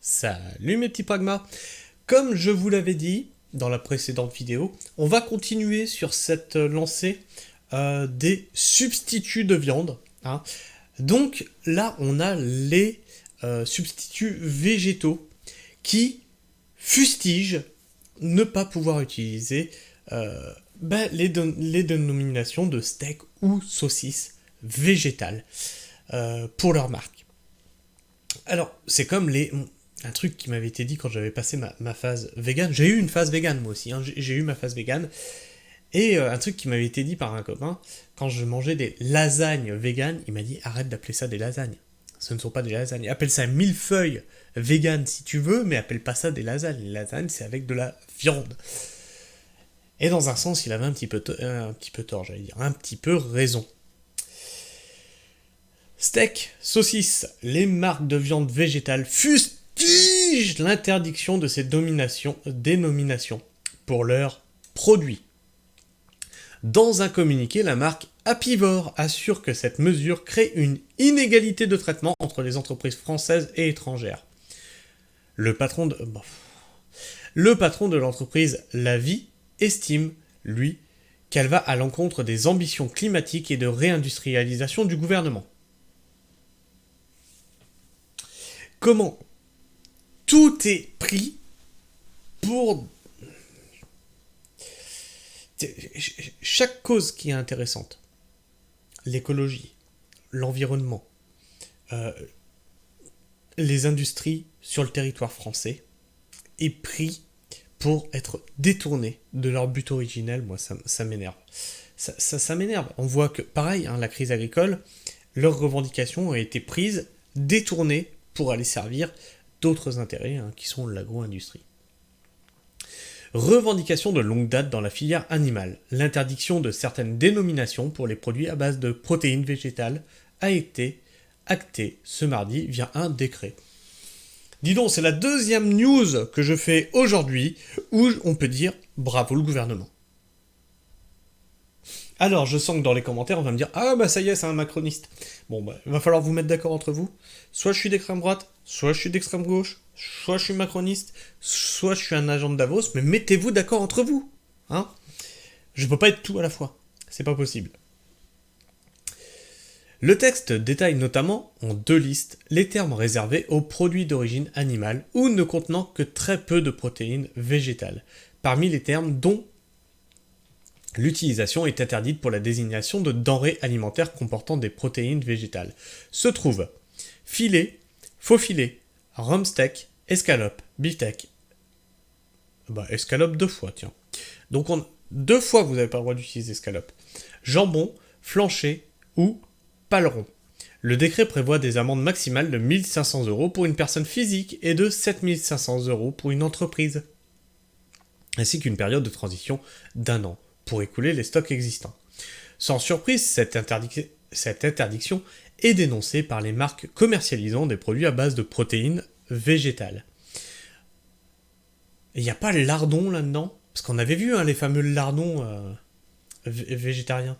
Salut mes petits pragmas. Comme je vous l'avais dit dans la précédente vidéo, on va continuer sur cette lancée des substituts de viande. Hein. Donc là, on a les substituts végétaux qui fustigent ne pas pouvoir utiliser les dénominations de steak ou saucisse végétale pour leur marque. Alors, c'est comme un truc qui m'avait été dit quand j'avais passé ma phase vegan. J'ai eu une phase vegan moi aussi, hein. J'ai eu ma phase vegan. Et un truc qui m'avait été dit par un copain, quand je mangeais des lasagnes vegan, il m'a dit arrête d'appeler ça des lasagnes. Ce ne sont pas des lasagnes. Appelle ça millefeuille vegan si tu veux, mais appelle pas ça des lasagnes. Les lasagnes, c'est avec de la viande. Et dans un sens, il avait un petit peu tort, j'allais dire. Un petit peu raison. Steak, saucisse, les marques de viande végétale fustigent l'interdiction de ces dénominations pour leurs produits. Dans un communiqué, la marque Apivore assure que cette mesure crée une inégalité de traitement entre les entreprises françaises et étrangères. Le patron de l'entreprise La Vie estime, lui, qu'elle va à l'encontre des ambitions climatiques et de réindustrialisation du gouvernement. Comment tout est pris pour chaque cause qui est intéressante, l'écologie, l'environnement, les industries sur le territoire français, est pris pour être détournés de leur but originel. Moi, ça m'énerve. Ça m'énerve. On voit que, pareil, la crise agricole, leurs revendications ont été prises, détournées pour aller servir d'autres intérêts, qui sont l'agro-industrie. Revendication de longue date dans la filière animale. L'interdiction de certaines dénominations pour les produits à base de protéines végétales a été actée ce mardi via un décret. Dis donc, c'est la deuxième news que je fais aujourd'hui où on peut dire bravo le gouvernement. Alors, je sens que dans les commentaires, on va me dire « Ah, bah ça y est, c'est un macroniste ». Bon, bah, il va falloir vous mettre d'accord entre vous. Soit je suis d'extrême droite, soit je suis d'extrême gauche, soit je suis macroniste, soit je suis un agent de Davos, mais mettez-vous d'accord entre vous. Hein ? Je peux pas être tout à la fois. C'est pas possible. Le texte détaille notamment, en 2 listes, les termes réservés aux produits d'origine animale ou ne contenant que très peu de protéines végétales, parmi les termes dont l'utilisation est interdite pour la désignation de denrées alimentaires comportant des protéines végétales. Se trouvent filet, faux filet, rhum steak, escalope, beefsteak. Escalope 2 fois, tiens. Donc 2 fois vous n'avez pas le droit d'utiliser escalope. Jambon, flanché ou paleron. Le décret prévoit des amendes maximales de 1 500 € pour une personne physique et de 7 500 € pour une entreprise, ainsi qu'une période de transition d'1 an pour écouler les stocks existants. Sans surprise, cette interdiction est dénoncée par les marques commercialisant des produits à base de protéines végétales. Il n'y a pas le lardon là-dedans ? Parce qu'on avait vu les fameux lardons végétariens.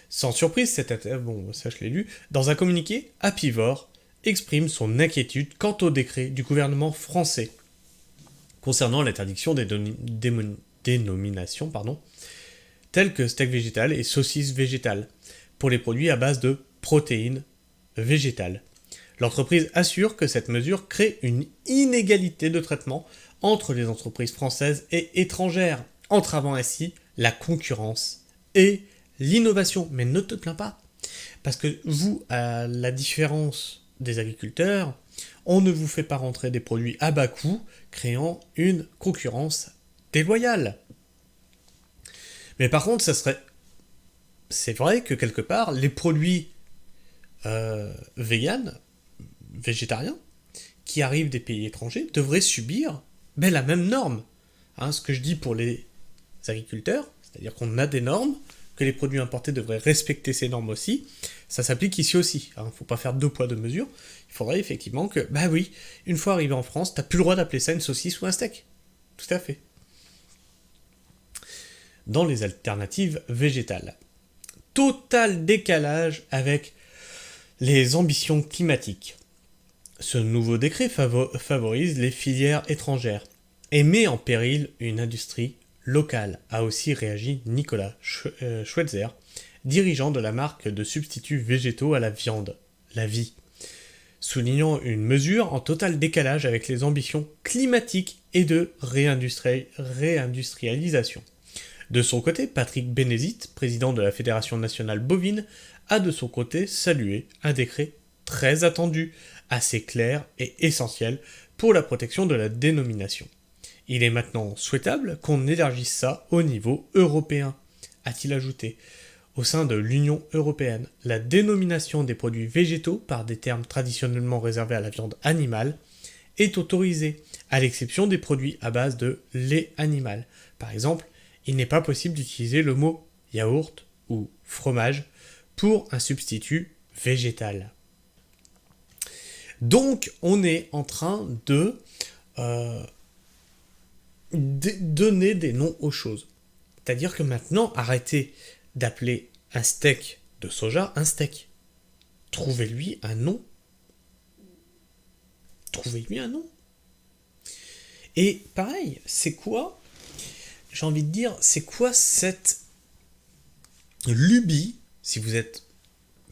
Sans surprise, ça je l'ai lu, dans un communiqué, Apivore exprime son inquiétude quant au décret du gouvernement français concernant l'interdiction des dénominations telles que steak végétal et saucisse végétale, pour les produits à base de protéines végétales. L'entreprise assure que cette mesure crée une inégalité de traitement entre les entreprises françaises et étrangères, entravant ainsi la concurrence et l'innovation. Mais ne te plains pas, parce que vous, à la différence des agriculteurs, on ne vous fait pas rentrer des produits à bas coût, créant une concurrence déloyale. Mais par contre, c'est vrai que quelque part, les produits végétariens, qui arrivent des pays étrangers, devraient subir la même norme. Ce que je dis pour les agriculteurs, c'est-à-dire qu'on a des normes, que les produits importés devraient respecter ces normes aussi, ça s'applique ici aussi. Il ne faut pas faire 2 poids 2 mesures. Il faudrait effectivement que, une fois arrivé en France, tu n'as plus le droit d'appeler ça une saucisse ou un steak. Tout à fait. Dans les alternatives végétales. Total décalage avec les ambitions climatiques. Ce nouveau décret favorise les filières étrangères et met en péril une industrie locale, a aussi réagi Nicolas Schweitzer, dirigeant de la marque de substituts végétaux à la viande, La Vie, soulignant une mesure en total décalage avec les ambitions climatiques et de réindustrialisation. De son côté, Patrick Bénézit, président de la Fédération nationale bovine, a de son côté salué un décret très attendu, assez clair et essentiel pour la protection de la dénomination. Il est maintenant souhaitable qu'on élargisse ça au niveau européen, a-t-il ajouté. Au sein de l'Union européenne, la dénomination des produits végétaux par des termes traditionnellement réservés à la viande animale est autorisée, à l'exception des produits à base de lait animal. Par exemple, il n'est pas possible d'utiliser le mot yaourt ou fromage pour un substitut végétal. Donc, on est en train de donner des noms aux choses. C'est-à-dire que maintenant, arrêtez d'appeler un steak de soja un steak. Trouvez-lui un nom. Trouvez-lui un nom. Et pareil, c'est quoi, j'ai envie de dire, c'est quoi cette lubie, si vous êtes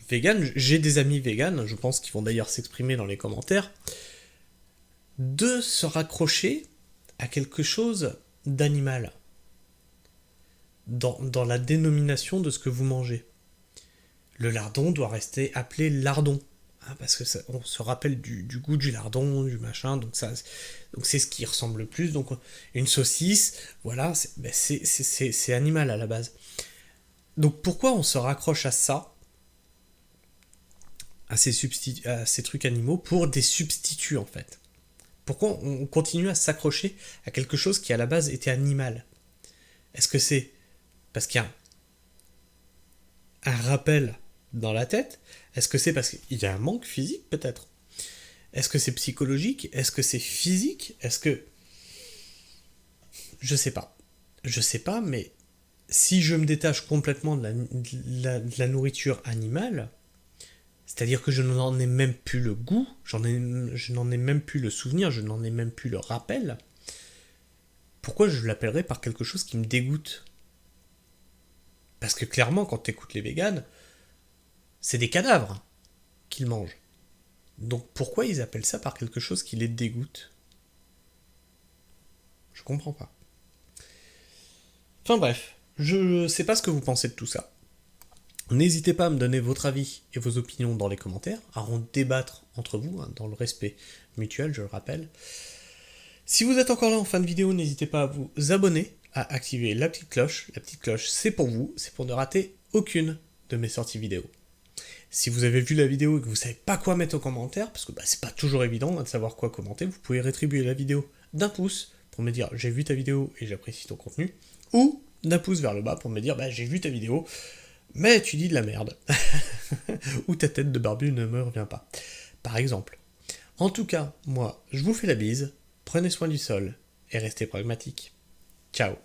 vegan, j'ai des amis vegan, je pense qu'ils vont d'ailleurs s'exprimer dans les commentaires, de se raccrocher à quelque chose d'animal dans la dénomination de ce que vous mangez. Le lardon doit rester appelé lardon, hein, parce que ça, on se rappelle du goût du lardon, du machin, donc c'est ce qui ressemble le plus. Donc une saucisse, voilà, c'est animal à la base. Donc pourquoi on se raccroche à ça, à ces trucs animaux, pour des substituts en fait? Pourquoi on continue à s'accrocher à quelque chose qui à la base était animal? Est-ce que c'est parce qu'il y a un rappel dans la tête? Est-ce que c'est parce qu'il y a un manque physique peut-être? Est-ce que c'est psychologique? Est-ce que c'est physique? Est-ce que... Je sais pas. Je sais pas, mais si je me détache complètement de la nourriture animale, c'est-à-dire que je n'en ai même plus le goût, je n'en ai même plus le souvenir, je n'en ai même plus le rappel, pourquoi je l'appellerais par quelque chose qui me dégoûte? Parce que clairement, quand tu écoutes les véganes, c'est des cadavres qu'ils mangent. Donc pourquoi ils appellent ça par quelque chose qui les dégoûte? Je comprends pas. Enfin bref, je sais pas ce que vous pensez de tout ça. N'hésitez pas à me donner votre avis et vos opinions dans les commentaires, à en débattre entre vous, hein, dans le respect mutuel, je le rappelle. Si vous êtes encore là en fin de vidéo, n'hésitez pas à vous abonner, à activer la petite cloche. La petite cloche, c'est pour vous, c'est pour ne rater aucune de mes sorties vidéo. Si vous avez vu la vidéo et que vous ne savez pas quoi mettre en commentaire, parce que c'est pas toujours évident de savoir quoi commenter, vous pouvez rétribuer la vidéo d'un pouce pour me dire j'ai vu ta vidéo et j'apprécie ton contenu, ou d'un pouce vers le bas pour me dire j'ai vu ta vidéo, mais tu dis de la merde, ou ta tête de barbu ne me revient pas, par exemple. En tout cas, moi, je vous fais la bise, prenez soin du sol et restez pragmatique. Ciao.